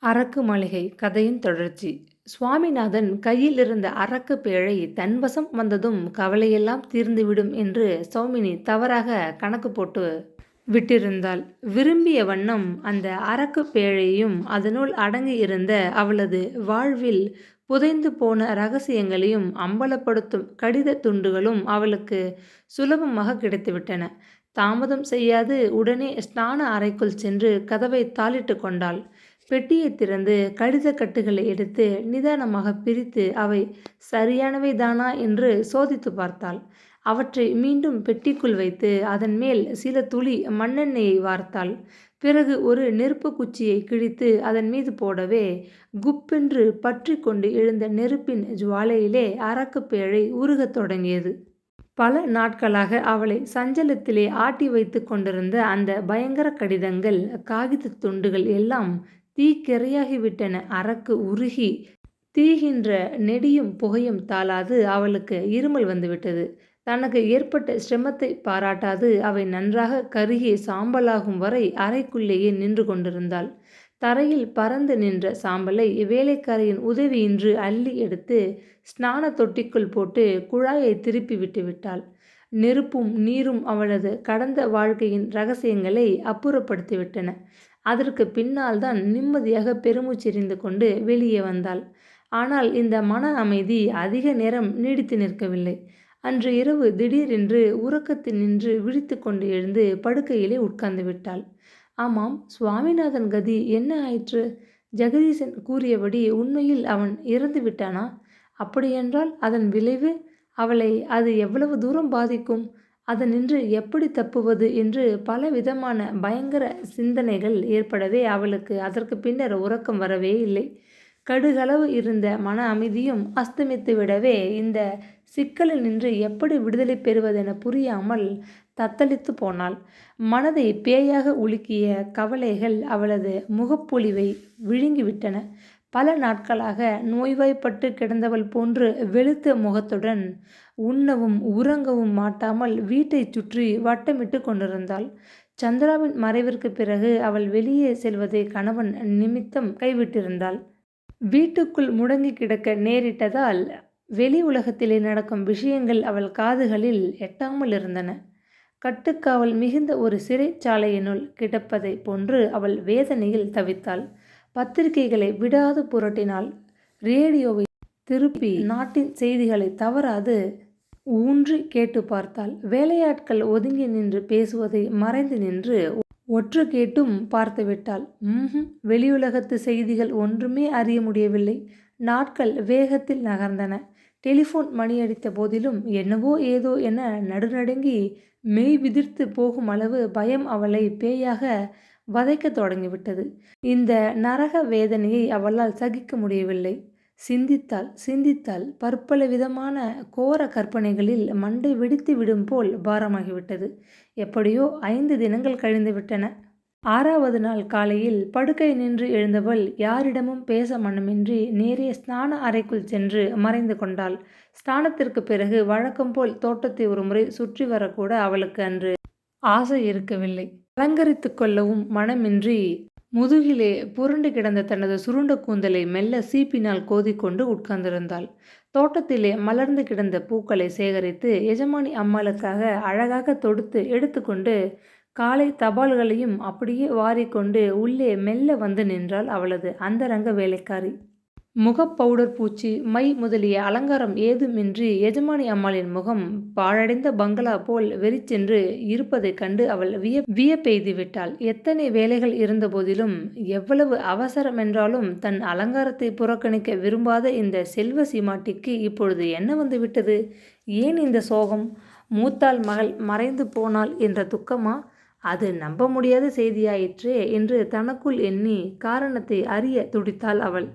அரக்கு மாளிகை கதையின் தொடர்ச்சி. சுவாமிநாதன் கையில் இருந்த அரக்கு பேழை தன்வசம் வந்ததும் கவலையெல்லாம் தீர்ந்துவிடும் என்று சௌமினி தவறாக கணக்கு போட்டு விட்டிருந்தாள். விரும்பிய வண்ணம் அந்த அரக்கு பேழையையும் அதனுள் அடங்கியிருந்த அவளது வாழ்வில் புதைந்து போன ரகசியங்களையும் அம்பலப்படுத்தும் கடித துண்டுகளும் அவளுக்கு சுலபமாக கிடைத்துவிட்டன. தாமதம் செய்யாது உடனே ஸ்நான அறைக்குள் சென்று கதவை தாளிட்டு கொண்டாள். பெட்டியை திறந்து கடித கட்டுகளை எடுத்து நிதானமாக பிரித்து அவை சரியானவை தானா என்று சோதித்து பார்த்தாள். அவற்றை மீண்டும் பெட்டிக்குள் வைத்து அதன் மேல் சில துளி மண்ணெண்ணெயை வார்த்தாள். பிறகு ஒரு நெருப்பு குச்சியை கிழித்து அதன் மீது போடவே குப்பென்று பற்றி கொண்டு எழுந்த நெருப்பின் ஜுவாலையிலே அரக்கு பேழை உருகத் தொடங்கியது. பல நாட்களாக அவளை சஞ்சலத்திலே ஆட்டி வைத்து கொண்டிருந்த அந்த பயங்கர கடிதங்கள், காகித துண்டுகள் எல்லாம் தீக்கிரையாகிவிட்டன. அரக்கு உருகி தீகின்ற நெடியும் புகையும் தாளாது அவளுக்கு இருமல் வந்துவிட்டது. தனக்கு ஏற்பட்ட சிரமத்தை பாராட்டாது அவை நன்றாக கருகி சாம்பலாகும் வரை அறைக்குள்ளேயே நின்று கொண்டிருந்தாள். தரையில் பறந்து நின்ற சாம்பலை வேலைக்காரியின் உதவியின்றி அள்ளி எடுத்து ஸ்நான தொட்டிக்குள் போட்டு குழாயை திருப்பி விட்டுவிட்டாள். நெருப்பும் நீரும் அவளது கடந்த வாழ்க்கையின் இரகசியங்களை அப்புறப்படுத்திவிட்டன. அதற்கு பின்னால் தான் நிம்மதியாக பெருமூச்செறிந்து கொண்டு வெளியே வந்தாள். ஆனால் இந்த மன அமைதி அதிக நேரம் நீடித்து நிற்கவில்லை. அன்று இரவு திடீரென்று உறக்கத்தில் நின்று விழித்து கொண்டு எழுந்து படுக்கையிலே உட்கார்ந்து விட்டாள். ஆமாம், சுவாமிநாதன் கதி என்ன ஆயிற்று? ஜெகதீசன் கூறியபடி உண்மையில் அவன் இறந்து விட்டானா? அப்படியென்றால் அதன் விளைவு அவளை அது எவ்வளவு தூரம் பாதிக்கும்? அதனின்று எப்படி தப்புவது என்று பல விதமான பயங்கர சிந்தனைகள் ஏற்படவே அவளுக்கு அதற்கு பின்னர் உறக்கம் வரவே இல்லை. கடுகளவு இருந்த மன அமைதியும் அஸ்தமித்து விடவே இந்த சிக்கலில் நின்று எப்படி விடுதலை பெறுவதென புரியாமல் தத்தளித்து போனாள். மனதை பேயாக உலுக்கிய கவலைகள் அவளது முகப்பொலிவை விழுங்கிவிட்டன. பல நாட்களாக நோய்வாய்ப்பட்டு கிடந்தவள் போன்று வெளுத்த முகத்துடன் உண்ணவும் உறங்கவும் மாட்டாமல் வீட்டை சுற்றி வட்டமிட்டு கொண்டிருந்தாள். சந்திராவின் மறைவிற்கு பிறகு அவள் வெளியே செல்வதை கணவன் நிமித்தம் கைவிட்டிருந்தாள். வீட்டுக்குள் முடங்கி கிடக்க நேரிட்டதால் வெளி உலகத்திலே நடக்கும் விஷயங்கள் அவள் காதுகளில் எட்டாமல் இருந்தன. கட்டுக்காவல் மிகுந்த ஒரு சிறைச்சாலையினுள் கிடப்பதை போன்று அவள் வேதனையில் தவித்தாள். பத்திரிகைகளை விடாது புரட்டினாள். ரேடியோவை திருப்பி நாட்டின் செய்திகளை தவறாது ஊன்றி கேட்டு பார்த்தாள். வேலையாட்கள் ஒதுங்கி நின்று பேசுவதை மறைந்து நின்று ஒற்று கேட்டும் பார்த்துவிட்டாள். வெளியுலகத்து செய்திகள் ஒன்றுமே அறிய முடியவில்லை. நாட்கள் வேகத்தில் நகர்ந்தன. டெலிஃபோன் மணியடித்த போதிலும் என்னவோ ஏதோ என நடுநடுங்கி மெய் விதிர்த்து போகும் அளவு பயம் அவளை பேயாக வதைக்கத் தொடங்கிவிட்டது. இந்த நரக வேதனையை அவளால் சகிக்க முடியவில்லை. சிந்தித்தாள் சிந்தித்தாள். பற்பல விதமான கோர கற்பனைகளில் மண்டை வெடித்து விடும் போல் பாரமாகிவிட்டது. எப்படியோ 5 தினங்கள் கழிந்து விட்டன. 6வது நாள் காலையில் படுக்கை நின்று எழுந்தவள் யாரிடமும் பேச மனமின்றி நேரே ஸ்நான அறைக்குள் சென்று மறைந்து கொண்டாள். ஸ்நானத்திற்கு பிறகு வழக்கம் போல் தோட்டத்தை ஒருமுறை சுற்றி வரக்கூட அவளுக்கு அன்று ஆசை இருக்கவில்லை. அலங்கரித்து கொள்ளவும் மனமின்றி முதுகிலே புரண்டு கிடந்த தனது சுருண்ட கூந்தலை மெல்ல சீப்பினால் கோதிக்கொண்டு உட்கார்ந்திருந்தாள். தோட்டத்திலே மலர்ந்து கிடந்த பூக்களை சேகரித்து எஜமானி அம்மாளுக்காக அழகாக தொடுத்து எடுத்துக்கொண்டு காலை தபால்களையும் அப்படியே வாரிக்கொண்டு உள்ளே மெல்ல வந்து நின்றாள் அவளது அந்தரங்க வேலைக்காரி. முகப்பவுடர் பூச்சி மை முதலிய அலங்காரம் ஏதுமின்றி எஜமானி அம்மாளின் முகம் பாழடைந்த பங்களா போல் வெறிச்சென்று இருப்பதைக் கண்டு அவள் வியப்பெய்து விட்டாள். எத்தனை வேலைகள் இருந்தபோதிலும் எவ்வளவு அவசரமென்றாலும் தன் அலங்காரத்தை புறக்கணிக்க விரும்பாத இந்த செல்வ சீமாட்டிக்கு இப்பொழுது என்ன வந்துவிட்டது? ஏன் இந்த சோகம்? மூத்தாள் மகள் மறைந்து போனாள் என்ற துக்கமா? அது நம்ப முடியாத செய்தியாயிற்றே என்று தனக்குள் எண்ணி காரணத்தை அறிய துடித்தாள் அவள்.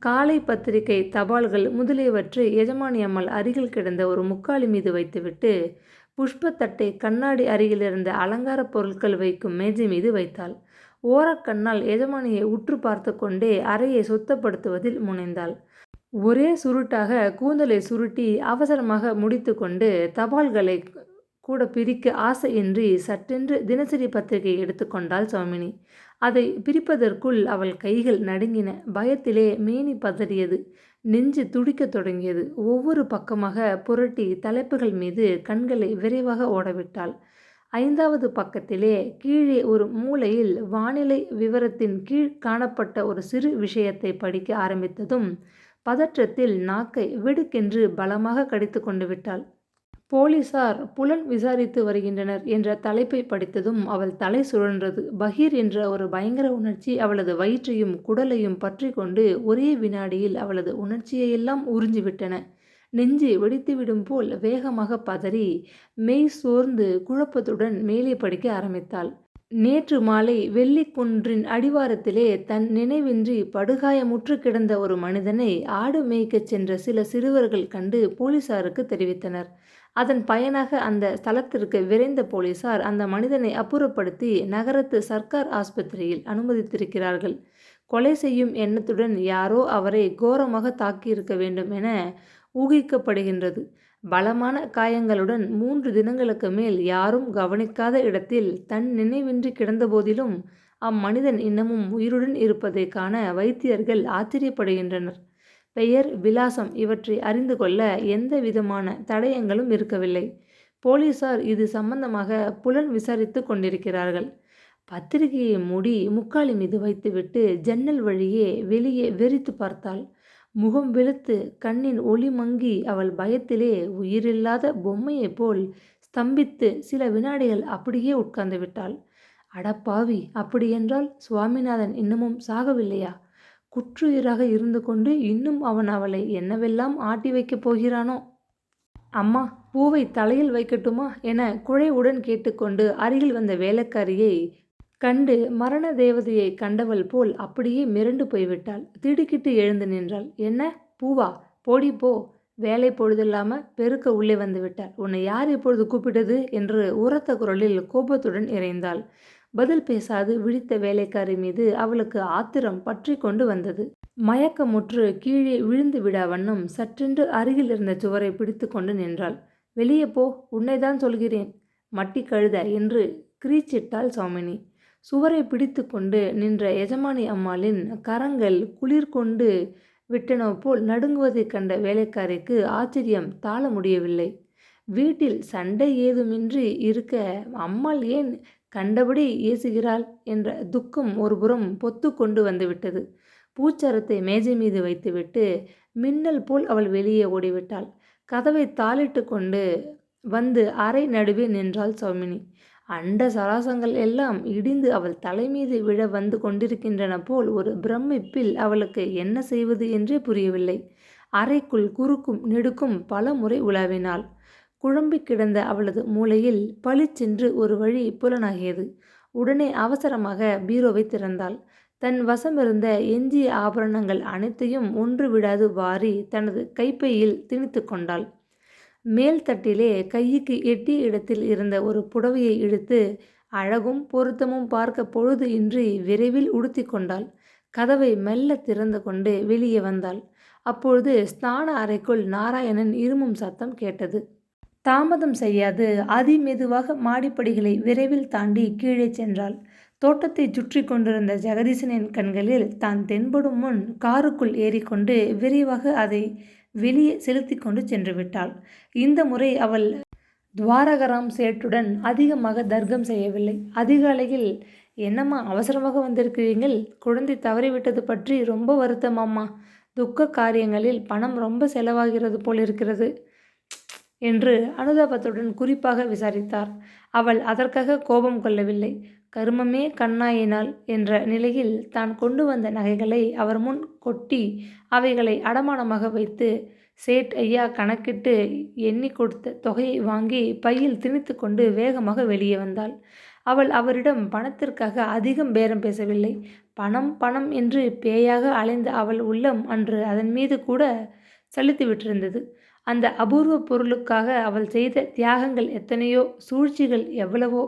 காலை பத்திரிகை தபால்கள் முதலியவற்றை எஜமானி அம்மாள் அருகில் கிடந்த ஒரு முக்காலி மீது வைத்துவிட்டு புஷ்பத்தட்டை கண்ணாடி அருகிலிருந்த அலங்கார பொருட்கள் வைக்கும் மேஜை மீது வைத்தாள். ஓரக்கண்ணால் எஜமானியை உற்று பார்த்து கொண்டே அறையை சுத்தப்படுத்துவதில் முனைந்தாள். ஒரே சுருட்டாக கூந்தலை சுருட்டி அவசரமாக முடித்து கொண்டு தபால்களை கூட பிரிக்க ஆசையின்றி சட்டென்று தினசரி பத்திரிகை எடுத்துக்கொண்டாள் சௌமினி. அதை பிரிப்பதற்குள் அவள் கைகள் நடுங்கின. பயத்திலே மேனி பதறியது. நெஞ்சு துடிக்கத் தொடங்கியது. ஒவ்வொரு பக்கமாக புரட்டி தலைப்புகள் மீது கண்களை விரைவாக ஓடவிட்டாள். 5வது பக்கத்திலே கீழே ஒரு மூலையில் வானிலை விவரத்தின் கீழ் காணப்பட்ட ஒரு சிறு விஷயத்தை படிக்க ஆரம்பித்ததும் பதற்றத்தில் நாக்கை வெடுக்கென்று பலமாக கடித்து கொண்டு விட்டாள். போலீசார் புலன் விசாரித்து வருகின்றனர் என்ற தலைப்பை படித்ததும் அவள் தலை சுழன்றது. பகீர் என்ற ஒரு பயங்கர உணர்ச்சி அவளது வயிற்றையும் குடலையும் பற்றி கொண்டு ஒரே வினாடியில் அவளது உணர்ச்சியையெல்லாம் உறிஞ்சிவிட்டன. நெஞ்சு வெடித்துவிடும் போல் வேகமாக பதறி மெய் சோர்ந்து குழப்பத்துடன் மேலே படிக்க ஆரம்பித்தாள். நேற்று மாலை வெள்ளிக்குன்றின் அடிவாரத்திலே தன் நினைவின்றி படுகாயமுற்று கிடந்த ஒரு மனிதனை ஆடு மேய்க்கச் சென்ற சில சிறுவர்கள் கண்டு போலீசாருக்கு தெரிவித்தனர். அதன் பயனாக அந்த ஸ்தலத்திற்கு விரைந்த போலீசார் அந்த மனிதனை அப்புறப்படுத்தி நகரத்து சர்க்கார் ஆஸ்பத்திரியில் அனுமதித்திருக்கிறார்கள். கொலை செய்யும் எண்ணத்துடன் யாரோ அவரை கோரமாக தாக்கியிருக்க வேண்டும் என ஊகிக்கப்படுகின்றது. பலமான காயங்களுடன் 3 தினங்களுக்கு மேல் யாரும் கவனிக்காத இடத்தில் தன் நினைவின்றி கிடந்தபோதிலும் அம்மனிதன் இன்னமும் உயிருடன் இருப்பதை காண வைத்தியர்கள் ஆச்சரியப்படுகின்றனர். பெயர், விலாசம் இவற்றை அறிந்து கொள்ள எந்த விதமான தடயங்களும் இருக்கவில்லை. போலீசார் இது சம்பந்தமாக புலன் விசாரித்து கொண்டிருக்கிறார்கள். பத்திரிகையை மூடி முக்காலி மீது வைத்துவிட்டு ஜன்னல் வழியே வெளியே வெறித்து பார்த்தாள். முகம் வெளுத்து கண்ணின் ஒளி மங்கி அவள் பயத்திலே உயிரில்லாத பொம்மையைப் போல் ஸ்தம்பித்து சில வினாடிகள் அப்படியே உட்கார்ந்து விட்டாள். அடப்பாவி, அப்படியென்றால் சுவாமிநாதன் இன்னமும் சாகவில்லையா? குற்றுயிராக இருந்து கொண்டு இன்னும் அவன் அவளை என்னவெல்லாம் ஆட்டி வைக்கப் போகிறானோ? அம்மா, பூவை தலையில் வைக்கட்டுமா என குழைவுடன் கேட்டுக்கொண்டு அருகில் வந்த வேலைக்காரியை கண்டு மரண தேவதையை கண்டவள் போல் அப்படியே மிரண்டு போய்விட்டாள். திடுக்கிட்டு எழுந்து நின்றாள். என்ன பூவா? போடி போ. வேலை பொழுதில்லாம பெருக்க உள்ளே வந்து விட்டாள். உன்னை யார் இப்பொழுது கூப்பிட்டது என்று உரத்த குரலில் கோபத்துடன் இறைந்தாள். பதில் பேசாது விழித்த வேலைக்காரி மீது அவளுக்கு ஆத்திரம் பற்றி கொண்டு வந்தது. மயக்கமுற்று கீழே விழுந்து விடா வண்ணம் சற்றென்று அருகில் இருந்த சுவரை பிடித்து கொண்டு நின்றாள். வெளியே போ, உன்னைதான் சொல்கிறேன், மட்டி கழுத என்று கிரீச்சிட்டாள் சௌமினி. சுவரை பிடித்து கொண்டு நின்ற எஜமானி அம்மாளின் கரங்கள் குளிர் கொண்டு விட்டனோ போல் நடுங்குவதைக் கண்ட வேலைக்காரிக்கு ஆச்சரியம் தாழ முடியவில்லை. வீட்டில் சண்டை ஏதுமின்றி இருக்க அம்மாள் ஏன் கண்டபடி ஏசுகிறாள் என்ற துக்கம் ஒருபுறம் பொத்து கொண்டு வந்துவிட்டது. பூச்சரத்தை மேஜை மீது வைத்துவிட்டு மின்னல் போல் அவள் வெளியே ஓடிவிட்டாள். கதவை தாளிட்டு கொண்டு வந்து அறை நடுவே நின்றாள் சௌமினி. அண்ட சராசங்கள் எல்லாம் இடிந்து அவள் தலைமீது விழ வந்து கொண்டிருக்கின்றன போல் ஒரு பிரமிப்பில் அவளுக்கு என்ன செய்வது என்றே புரியவில்லை. அறைக்குள் குறுக்கும் நெடுக்கும் பல முறை உலாவினாள். குழம்பி கிடந்த அவளது மூளையில் பளிச்சென்று ஒரு வழி புலனாகியது. உடனே அவசரமாக பீரோவை திறந்தாள். தன் வசமிருந்த எஞ்சிய ஆபரணங்கள் அனைத்தையும் ஒன்று விடாது வாரி தனது கைப்பையில் திணித்து கொண்டாள். மேல் தட்டிலே கைக்கு எட்டிய இடத்தில் இருந்த ஒரு புடவையை இழுத்து அழகும் பொருத்தமும் பார்க்க பொழுது இன்றி விரைவில் உடுத்தி கொண்டாள். கதவை மெல்ல திறந்து கொண்டு வெளியே வந்தாள். அப்பொழுது ஸ்நான அறைக்குள் நாராயணன் இருமும் சத்தம் கேட்டது. தாமதம் செய்யாது அதிமெதுவாக மாடிப்படிகளை விரைவில் தாண்டி கீழே சென்றாள். தோட்டத்தை சுற்றி கொண்டிருந்த ஜெகதீசனின் கண்களில் தான் தென்படும் முன் காருக்குள் ஏறிக்கொண்டு விரைவாக அதை வெளியே செலுத்தி கொண்டு சென்று விட்டாள். இந்த முறை அவள் துவாரகராம் சேட்டுடன் அதிகமாக தர்க்கம் செய்யவில்லை. அதிகாலையில், என்னம்மா அவசரமாக வந்திருக்கிறீர்கள்? குழந்தை தவறிவிட்டது பற்றி ரொம்ப வருத்தமாம்மா. துக்க காரியங்களில் பணம் ரொம்ப செலவாகிறது போலிருக்கிறது என்று அனுதாபத்துடன் குறிப்பாக விசாரித்தார். அவள் அதற்காக கோபம் கொள்ளவில்லை. கருமமே கண்ணாயினாள் என்ற நிலையில் தான் கொண்டு வந்த நகைகளை அவர் முன் கொட்டி அவைகளை அடமானமாக வைத்து சேட் ஐயா கணக்கிட்டு எண்ணி கொடுத்த தொகையை வாங்கி பையில் திணித்து கொண்டு வேகமாக வெளியே வந்தாள். அவள் அவரிடம் பணத்திற்காக அதிகம் பேரம் பேசவில்லை. பணம் பணம் என்று பேயாக அலைந்த அவள் உள்ளம் அன்று அதன் மீது கூட சலித்து விட்டிருந்தது. அந்த அபூர்வ பொருளுக்காக அவள் செய்த தியாகங்கள் எத்தனையோ, சூழ்ச்சிகள் எவ்வளவோ,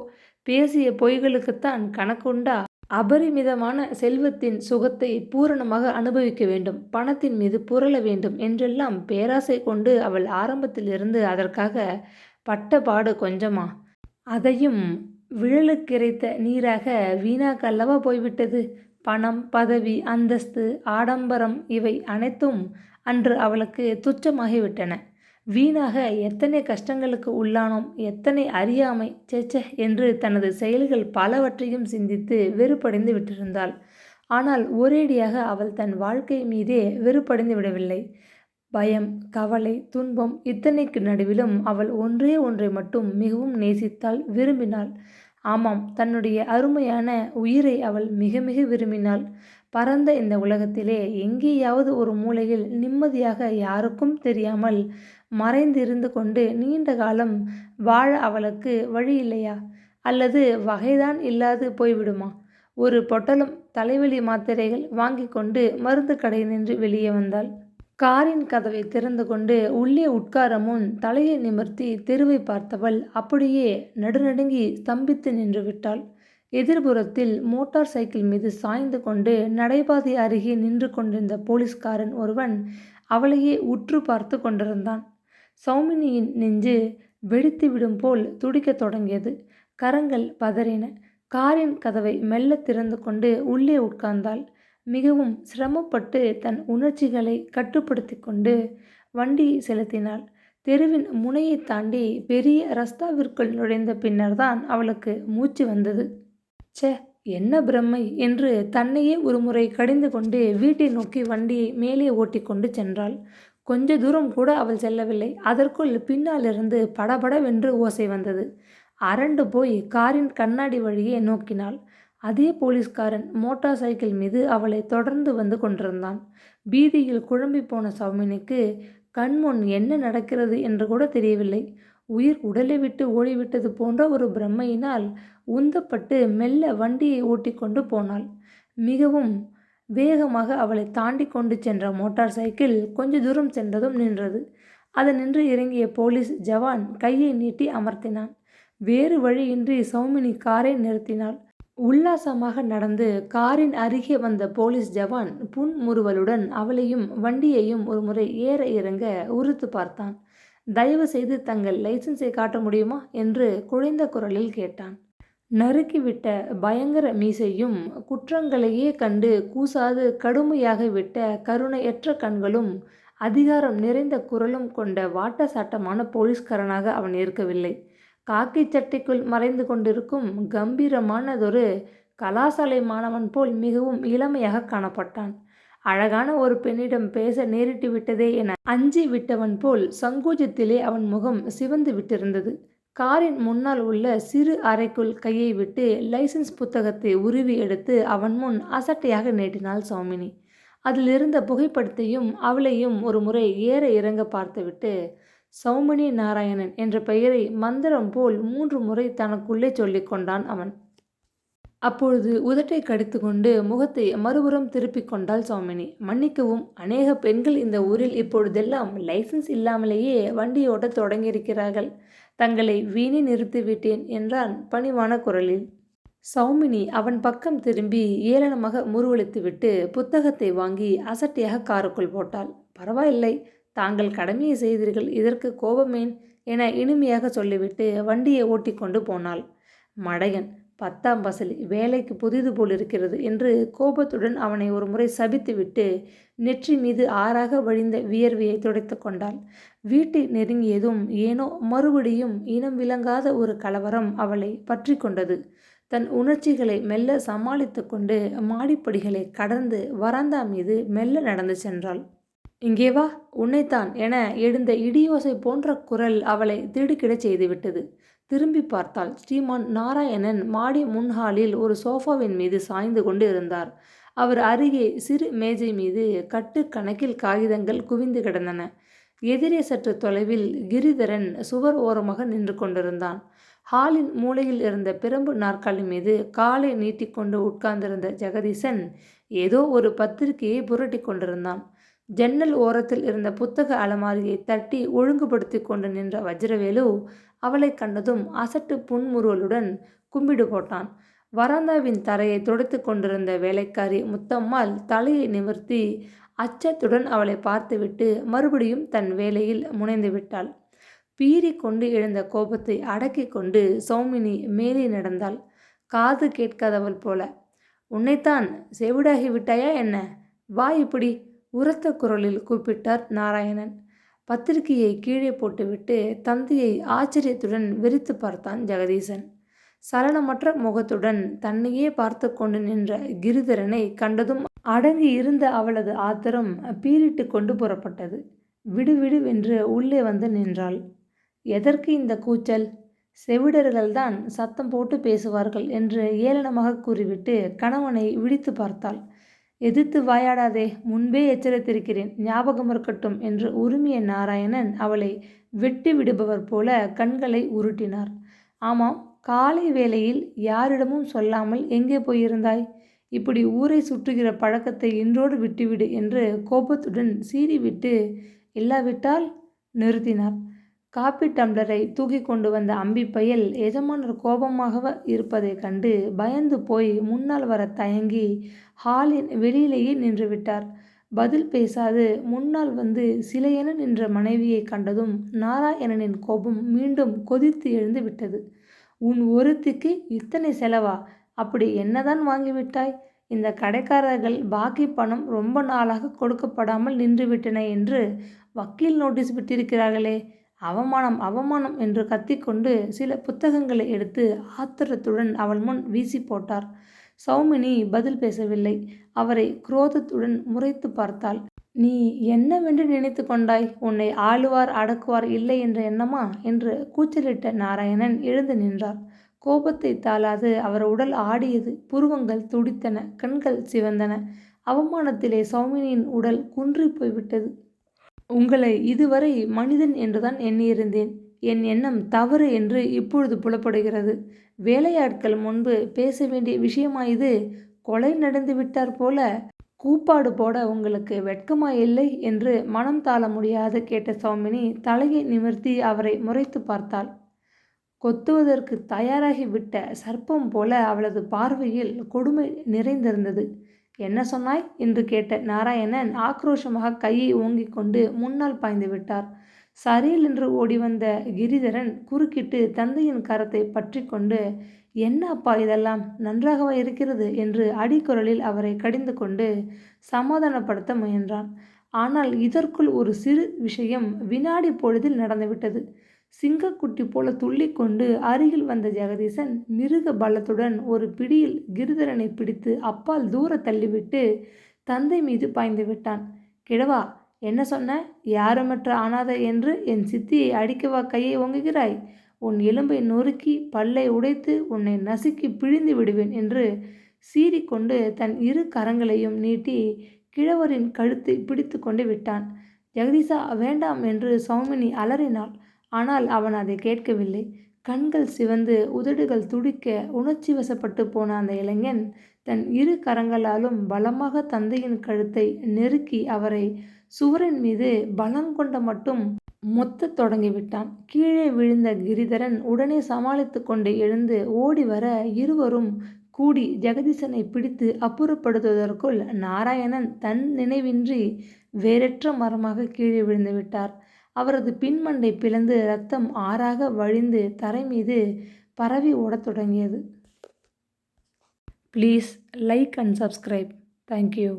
பேசிய பொய்களுக்குத்தான் கணக்குண்டா? அபரிமிதமான செல்வத்தின் சுகத்தை பூரணமாக அனுபவிக்க வேண்டும், பணத்தின் மீது புரள வேண்டும் என்றெல்லாம் பேராசை கொண்டு அவள் ஆரம்பத்திலிருந்து அதற்காக பட்ட பாடு கொஞ்சமா? அதையும் விழலுக்கிறைத்த நீராக வீணாக அல்லவா போய்விட்டது. பணம், பதவி, அந்தஸ்து, ஆடம்பரம் இவை அனைத்தும் அன்று அவளுக்கு துச்சமாகிவிட்டன. வீணாக எத்தனை கஷ்டங்களுக்கு உள்ளானோம், எத்தனை அறியாமை, ச்சே என்று தனது செயல்கள் பலவற்றையும் சிந்தித்து வெறுப்படைந்து விட்டிருந்தாள். ஆனால் ஒரேடியாக அவள் தன் வாழ்க்கை மீதே வெறுப்படைந்து விடவில்லை. பயம், கவலை, துன்பம் இத்தனைக்கு நடுவிலும் அவள் ஒன்றே ஒன்றை மட்டும் மிகவும் நேசித்தாள், விரும்பினாள். ஆமாம், தன்னுடைய அருமையான உயிரை அவள் மிக மிக விரும்பினாள். பரந்த இந்த உலகத்திலே எங்கேயாவது ஒரு மூலையில் நிம்மதியாக யாருக்கும் தெரியாமல் மறைந்திருந்து கொண்டு நீண்ட காலம் வாழ அவளுக்கு வழி இல்லையா? அல்லது வகைதான் இல்லாது போய்விடுமா? ஒரு பொட்டலம் தலைவலி மாத்திரைகள் வாங்கி கொண்டு மருந்து கடை நின்று வெளியே வந்தாள். காரின் கதவை திறந்து கொண்டு உள்ளே உட்கார முன் தலையை நிமிர்த்தி தெருவை பார்த்தவள் அப்படியே நடுநடுங்கி ஸ்தம்பித்து நின்று விட்டாள். எதிர்புறத்தில் மோட்டார் சைக்கிள் மீது சாய்ந்து கொண்டு நடைபாதை அருகே நின்று கொண்டிருந்த போலீஸ்காரன் ஒருவன் அவளையே உற்று பார்த்து கொண்டிருந்தான். சௌமினியின் நெஞ்சு வெடித்துவிடும் போல் துடிக்கத் தொடங்கியது. கரங்கள் பதறின. காரின் கதவை மெல்ல திறந்து கொண்டு உள்ளே உட்கார்ந்தாள். மிகவும் சிரமப்பட்டு தன் உணர்ச்சிகளை கட்டுப்படுத்தி கொண்டு வண்டியை செலுத்தினாள். தெருவின் முனையை தாண்டி பெரிய ரஸ்தாவிற்குள் நுழைந்த பின்னர்தான் அவளுக்கு மூச்சு வந்தது. ச்சே, என்ன பிரம்மை என்று தன்னையே ஒருமுறை கடிந்து கொண்டு வீட்டை நோக்கி வண்டியை மேலே ஓட்டி கொண்டு சென்றாள். கொஞ்ச தூரம் கூட அவள் செல்லவில்லை. அதற்குள் பின்னாலிருந்து படபடவென்று ஓசை வந்தது. அரண்டு போய் காரின் கண்ணாடி வழியே நோக்கினாள். அதே போலீஸ்காரன் மோட்டார் சைக்கிள் மீது அவளை தொடர்ந்து வந்து கொண்டிருந்தான். பீதியில் குழம்பி போன சௌமினிக்கு கண்முன் என்ன நடக்கிறது என்று கூட தெரியவில்லை. உயிர் உடலை விட்டு ஓடிவிட்டது போன்ற ஒரு பிரம்மையினால் உந்தப்பட்டு மெல்ல வண்டியை ஓட்டிக்கொண்டு போனாள். மிகவும் வேகமாக அவளை தாண்டி கொண்டு சென்ற மோட்டார் சைக்கிள் கொஞ்ச தூரம் சென்றதும் நின்றது. அதனின்று இறங்கிய போலீஸ் ஜவான் கையை நீட்டி அமர்த்தினான். வேறு வழியின்றி சௌமினி காரை நிறுத்தினாள். உல்லாசமாக நடந்து காரின் அருகே வந்த போலீஸ் ஜவான் புன்முறுவலுடன் அவளையும் வண்டியையும் ஒரு முறை ஏற இறங்க உறுத்து பார்த்தான். தயவு செய்து தங்கள் லைசன்ஸை காட்ட முடியுமா என்று குழைந்த குரலில் கேட்டான். நறுக்கிவிட்ட பயங்கர மீசையும் குற்றங்களையே கண்டு கூசாது கடுமையாக விட்ட கருணையற்ற கண்களும் அதிகாரம் நிறைந்த குரலும் கொண்ட வாட்டசாட்டமான போலீஸ்காரனாக அவன் இருக்கவில்லை. காக்கி சட்டைக்குள் மறைந்து கொண்டிருக்கும் கம்பீரமானதொரு கலாசாலை மாணவன் போல் மிகவும் இளமையாக காணப்பட்டான். அழகான ஒரு பெண்ணிடம் பேச நேரிட்டு விட்டதே என அஞ்சி விட்டவன் போல் சங்கோஜத்திலே அவன் முகம் சிவந்து விட்டிருந்தது. காரின் முன்னால் உள்ள சிறு அறைக்குள் கையை விட்டு லைசன்ஸ் புத்தகத்தை உருவி எடுத்து அவன் முன் அசட்டையாக நீட்டினாள் சௌமினி. அதில் இருந்த புகைப்படத்தையும் அவளையும் ஒரு முறை ஏற இறங்க பார்த்துவிட்டு சௌமினி நாராயணன் என்ற பெயரை மந்திரம் போல் 3 முறை தனக்குள்ளே சொல்லிக் கொண்டான் அவன். அப்பொழுது உதட்டை கடித்து கொண்டு முகத்தை மறுபுறம் திருப்பிக் கொண்டாள் சௌமினி. மன்னிக்கவும், அநேக பெண்கள் இந்த ஊரில் இப்பொழுதெல்லாம் லைசன்ஸ் இல்லாமலேயே வண்டி ஓட்டத் தொடங்கியிருக்கிறார்கள். தங்களை வீணே நிறுத்திவிட்டேன் என்றான் பணிவான குரலில். சௌமினி அவன் பக்கம் திரும்பி ஏளனமாக முறுவலித்துவிட்டு புத்தகத்தை வாங்கி அசட்டையாக காருக்குள் போட்டாள். பரவாயில்லை, தாங்கள் கடமையை செய்தீர்கள், இதற்கு கோபமேன் என இனிமையாக சொல்லிவிட்டு வண்டியை ஓட்டிக்கொண்டு போனாள். மடையன், 10ஆம் பசலி, வேலைக்கு புதிது போல் இருக்கிறது என்று கோபத்துடன் அவனை ஒரு முறை சபித்துவிட்டு நெற்றி மீது ஆறாக வழிந்த வியர்வையை துடைத்து கொண்டாள். வீட்டை நெருங்கியதும் ஏனோ மறுபடியும் இனம் விளங்காத ஒரு கலவரம் அவளை பற்றி கொண்டது. தன் உணர்ச்சிகளை மெல்ல சமாளித்து கொண்டு மாடிப்படிகளை கடந்து வராந்தா மீது மெல்ல நடந்து சென்றாள். இங்கே வா, உன்னைத்தான் என எழுந்த இடியோசை போன்ற குரல் அவளை திடுக்கிடச் செய்துவிட்டது. திரும்பி பார்த்தாள். ஸ்ரீமான் நாராயணன் மாடி முன்ஹாலில் ஒரு சோஃபாவின் மீது சாய்ந்து கொண்டு இருந்தார். அவர் அருகே சிறு மேஜை மீது கட்டு கணக்கில் காகிதங்கள் குவிந்து கிடந்தன. எதிரே சற்று தொலைவில் கிரிதரன் சுவர் ஓரமாக நின்று கொண்டிருந்தான். ஹாலின் மூலையில் இருந்த பிரம்பு நாற்காலி மீது காலை நீட்டிக்கொண்டு உட்கார்ந்திருந்த ஜெகதீசன் ஏதோ ஒரு பத்திரிகையை புரட்டி கொண்டிருந்தான். ஜன்னல் ஓரத்தில் இருந்த புத்தக அலமாரியை தட்டி ஒழுங்குபடுத்தி கொண்டு நின்ற வஜ்ரவேலு அவளை கண்டதும் அசட்டு புன்முறுவலுடன் கும்பிடு போட்டான். வராந்தாவின் தரையை துடைத்து கொண்டிருந்த வேலைக்காரி முத்தம்மாள் தலையை நிமிர்த்தி அச்சத்துடன் அவளை பார்த்துவிட்டு மறுபடியும் தன் வேலையில் முனைந்து விட்டாள். பீறிக்கொண்டு எழுந்த கோபத்தை அடக்கிக் கொண்டு சௌமினி மேலே நடந்தாள். காது கேட்காதவள் போல. உன்னைத்தான் செவிடாகி விட்டாயா என்ன? வா இப்படி, உரத்த குரலில் கூப்பிட்டார் நாராயணன். பத்திரிகையை கீழே போட்டுவிட்டு தந்தையை ஆச்சரியத்துடன் வெறித்து பார்த்தான் ஜெகதீசன். சலனமற்ற முகத்துடன் தன்னையே பார்த்து கொண்டு நின்ற கிரிதரனை கண்டதும் அடங்கி இருந்த அவளது ஆத்திரம் பீறிட்டு கொண்டு புறப்பட்டது. விடுவிடுவென்று உள்ளே வந்து நின்றாள். எதற்கு இந்த கூச்சல்? செவிடர்கள்தான் சத்தம் போட்டு பேசுவார்கள் என்று ஏளனமாக கூறிவிட்டு கணவனை விழித்து பார்த்தாள். எதிர்த்து வாயாடாதே, முன்பே எச்சரித்திருக்கிறேன், ஞாபகம் இருக்கட்டும் என்று உருமிய நாராயணன் அவளை வெட்டி விடுபவர் போல கண்களை உருட்டினார். ஆமாம், காலை வேளையில் யாரிடமும் சொல்லாமல் எங்கே போயிருந்தாய்? இப்படி ஊரை சுற்றுகிற பழக்கத்தை இன்றோடு விட்டுவிடு என்று கோபத்துடன் சீறிவிட்டு இல்லாவிட்டால் நிறுத்தினார். காப்பி டம்ளரை தூக்கி கொண்டு வந்த அம்பிப்பயல் எஜமானர் கோபமாக இருப்பதைக் கண்டு பயந்து போய் முன்னால் வர தயங்கி ஹாலின் வெளியிலேயே நின்று விட்டார். பதில் பேசாது முன்னால் வந்து சிலையென நின்ற மனைவியை கண்டதும் நாராயணனின் கோபம் மீண்டும் கொதித்து எழுந்து விட்டது. உன் ஒருத்திக்கு இத்தனை செலவா? அப்படி என்னதான் வாங்கிவிட்டாய்? இந்த கடைக்காரர்கள் பாக்கி பணம் ரொம்ப நாளாக கொடுக்கப்படாமல் நின்றுவிட்டன என்று வக்கீல் நோட்டீஸ் விட்டிருக்கிறார்களே. அவமானம் அவமானம் என்று கத்திக்கொண்டு சில புத்தகங்களை எடுத்து ஆத்திரத்துடன் அவள் முன் வீசி போட்டார். சௌமினி பதில் பேசவில்லை. அவரை குரோதத்துடன் முறைத்து பார்த்தாள். நீ என்னவென்று நினைத்து கொண்டாய்? உன்னை ஆளுவார் அடக்குவார் இல்லை என்ற எண்ணமா என்று கூச்சலிட்ட நாராயணன் எழுந்து நின்றார். கோபத்தை தாளாது அவர் உடல் ஆடியது. புருவங்கள் துடித்தன, கண்கள் சிவந்தன. அவமானத்திலே சௌமினியின் உடல் குன்றி போய்விட்டது. உங்களை இதுவரை மனிதன் என்றுதான் எண்ணியிருந்தேன். என் எண்ணம் தவறு என்று இப்பொழுது புலப்படுகிறது. வேலையாட்கள் முன்பு பேச வேண்டிய விஷயமா இது? கொலை நடந்து விட்டார் போல கூப்பாடு போட உங்களுக்கு வெட்கமாயில்லை என்று மனம் தாழ முடியாது கேட்ட சௌமினி தலையை நிமிர்த்தி அவரை முறைத்து பார்த்தாள். கொத்துவதற்கு தயாராகி விட்ட சர்ப்பம் போல அவளது பார்வையில் கொடுமை நிறைந்திருந்தது. என்ன சொன்னாய் என்று கேட்ட நாராயணன் ஆக்ரோஷமாக கையை ஓங்கிக் கொண்டு முன்னால் பாய்ந்து விட்டார். சரியல் என்று ஓடி வந்த கிரிதரன் குறுக்கிட்டு தந்தையின் கரத்தை பற்றி கொண்டு, என்ன அப்பா இதெல்லாம், நன்றாகவா இருக்கிறது என்று அடிக்குரலில் அவரை கடிந்து கொண்டு சமாதானப்படுத்த முயன்றான். ஆனால் இதற்குள் ஒரு சிறு விஷயம் வினாடி பொழுதில் நடந்துவிட்டது. சிங்கக்குட்டி போல துள்ளிக்கொண்டு அருகில் வந்த ஜெகதீசன் மிருக பலத்துடன் ஒரு பிடியில் கிரிதரனை பிடித்து அப்பால் தூர தள்ளிவிட்டு தந்தை மீது பாய்ந்து விட்டான். கிழவா, என்ன சொன்ன? யாருமற்ற அனாதை என்று என் சித்தியை அடிக்கவா கையை ஓங்குகிறாய்? உன் எலும்பை நொறுக்கி பல்லை உடைத்து உன்னை நசுக்கி பிழிந்து விடுவேன் என்று சீறிக்கொண்டு தன் இரு கரங்களையும் நீட்டி கிழவரின் கழுத்தை பிடித்து கொண்டு விட்டான். ஜெகதீசா, வேண்டாம் என்று சௌமினி அலறினாள். ஆனால் அவன் அதை கேட்கவில்லை. கண்கள் சிவந்து உதடுகள் துடிக்க உணர்ச்சி வசப்பட்டு போன அந்த இளைஞன் தன் இரு கரங்களாலும் பலமாக தந்தையின் கழுத்தை நெருக்கி அவரை சுவரின் மீது பலங்கொண்ட மட்டும் மொத்த தொடங்கிவிட்டான். கீழே விழுந்த கிரிதரன் உடனே சமாளித்து கொண்டு எழுந்து ஓடி வர இருவரும் கூடி ஜெகதீசனை பிடித்து அப்புறப்படுத்துவதற்குள் நாராயணன் தன் நினைவின்றி வேறற்ற மரமாக கீழே விழுந்து விட்டார். அவரது பின்மண்டை பிளந்து இரத்தம் ஆறாக வழிந்து தரை மீது பரவி ஓடத் தொடங்கியது. Please like and subscribe. Thank you.